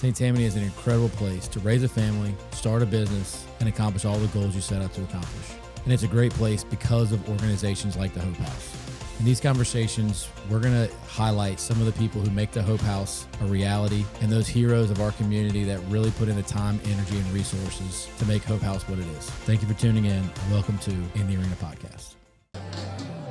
St. Tammany is an incredible place to raise a family, start a business, and accomplish all the goals you set out to accomplish. And it's a great place because of organizations like the Hope House. In these conversations, we're going to highlight some of the people who make the Hope House a reality and those heroes of our community that really put in the time, energy, and resources to make Hope House what it is. Thank you for tuning in, and welcome to In the Arena Podcast.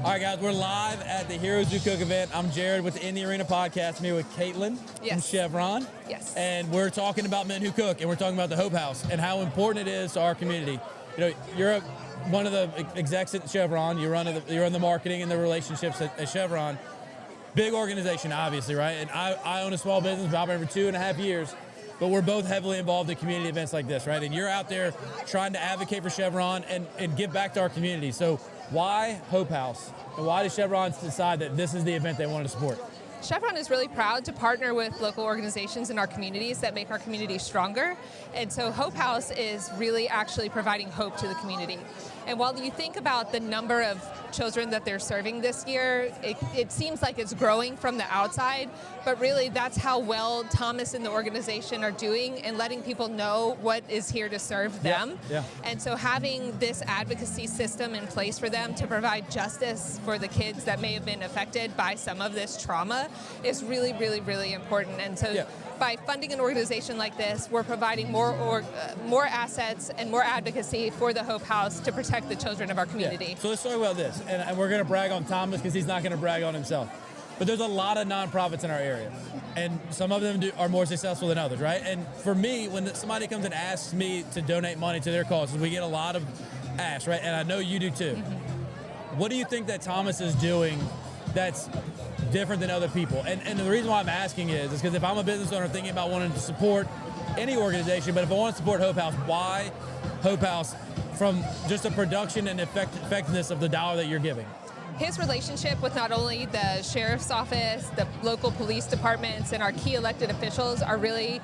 All right, guys, we're live at the Heroes Who Cook event. I'm Jared with the In the Arena Podcast. I'm here with Caitlin from Chevron. Yes. And we're talking about men who cook, and we're talking about the Hope House and how important it is to our community. You know, you're one of the execs at Chevron. You run the marketing and the relationships at Chevron. Big organization, obviously, right? And I own a small business, been operating for 2.5 years. But we're both heavily involved in community events like this, right? And you're out there trying to advocate for Chevron and give back to our community. So why Hope House? And why did Chevron decide that this is the event they wanted to support? Chevron is really proud to partner with local organizations in our communities that make our communities stronger. And so Hope House is really actually providing hope to the community. And while you think about the number of children that they're serving this year, it seems like it's growing from the outside, but really that's how well Thomas and the organization are doing and letting people know what is here to serve them. Yeah. And so having this advocacy system in place for them to provide justice for the kids that may have been affected by some of this trauma is really, really, really important. And so by funding an organization like this, we're providing more assets and more advocacy for the Hope House to protect the children of our community. Yeah. So let's talk about this. And we're going to brag on Thomas because he's not going to brag on himself. But there's a lot of nonprofits in our area. And some of them are more successful than others, right? And for me, when somebody comes and asks me to donate money to their causes, we get a lot of asks, right? And I know you do too. Mm-hmm. What do you think that Thomas is doing that's different than other people? And the reason why I'm asking is because if I'm a business owner thinking about wanting to support any organization, but if I want to support Hope House, why Hope House from just the production and effectiveness of the dollar that you're giving? His relationship with not only the sheriff's office, the local police departments, and our key elected officials are really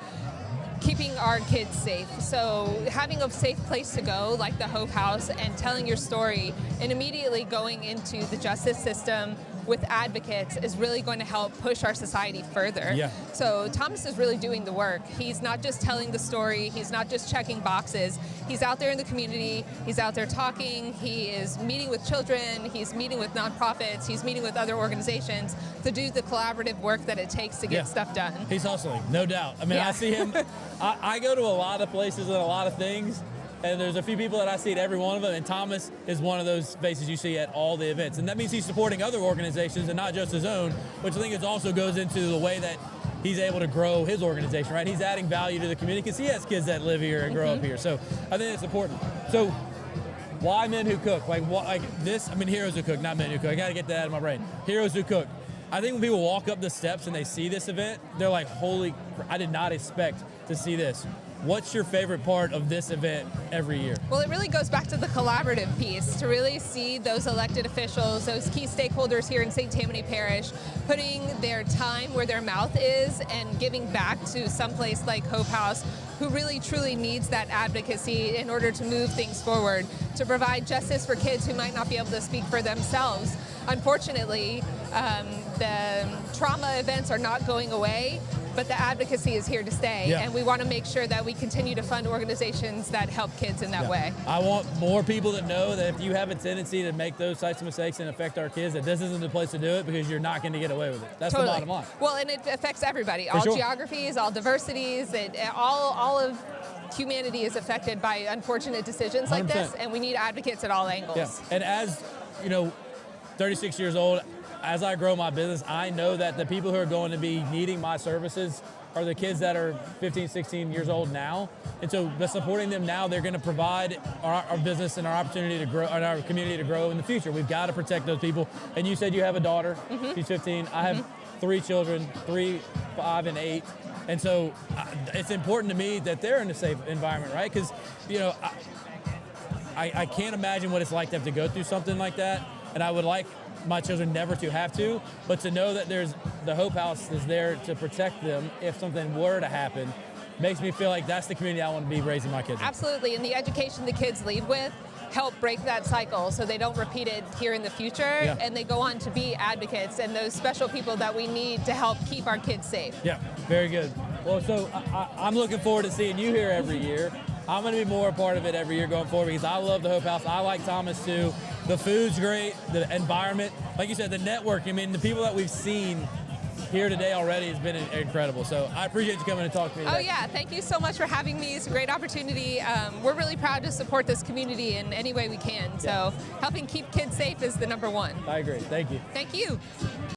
keeping our kids safe. So having a safe place to go like the Hope House and telling your story and immediately going into the justice system with advocates is really going to help push our society further. Yeah. So Thomas is really doing the work. He's not just telling the story, he's not just checking boxes. He's out there in the community, he's out there talking, he is meeting with children, he's meeting with nonprofits, he's meeting with other organizations to do the collaborative work that it takes to get stuff done. He's hustling, no doubt. I mean, I see him, I go to a lot of places and a lot of things, and there's a few people that I see at every one of them, and Thomas is one of those faces you see at all the events. And that means he's supporting other organizations and not just his own, which I think it also goes into the way that he's able to grow his organization, right? He's adding value to the community because he has kids that live here and grow up here. So I think it's important. So why men who cook? Heroes who cook, not men who cook. I got to get that out of my brain. Heroes who cook. I think when people walk up the steps and they see this event, they're like, holy, I did not expect to see this. What's your favorite part of this event every year? Well, it really goes back to the collaborative piece, to really see those elected officials, those key stakeholders here in St. Tammany Parish, putting their time where their mouth is and giving back to someplace like Hope House, who really truly needs that advocacy in order to move things forward, to provide justice for kids who might not be able to speak for themselves. Unfortunately, the trauma events are not going away, but the advocacy is here to stay, and we want to make sure that we continue to fund organizations that help kids in that way. I want more people to know that if you have a tendency to make those types of mistakes and affect our kids, that this isn't the place to do it because you're not going to get away with it. That's the bottom line. Well, and it affects everybody, all geographies, all diversities, all of humanity is affected by unfortunate decisions like 100%. this, and we need advocates at all angles. Yeah. And as, 36 years old, as I grow my business, I know that the people who are going to be needing my services are the kids that are 15, 16 years old now. And so by supporting them now, they're going to provide our business and our opportunity to grow, and our community to grow in the future. We've got to protect those people. And you said you have a daughter. She's 15. I have 3 children, 3, 5, and 8. And so it's important to me that they're in a safe environment, right? Because, I can't imagine what it's like to have to go through something like that. And I would like my children never to have to, but to know that there's the Hope House is there to protect them if something were to happen makes me feel like that's the community I want to be raising my kids in. Absolutely, and the education the kids leave with help break that cycle so they don't repeat it here in the future, and they go on to be advocates and those special people that we need to help keep our kids safe. Yeah, very good. Well, so I'm looking forward to seeing you here every year. I'm going to be more a part of it every year going forward because I love the Hope House. I like Thomas too. The food's great. The environment, like you said, the network. I mean, the people that we've seen here today already has been incredible. So I appreciate you coming and talking to me today. Oh yeah, thank you so much for having me. It's a great opportunity. We're really proud to support this community in any way we can. So helping keep kids safe is the #1. I agree. Thank you. Thank you.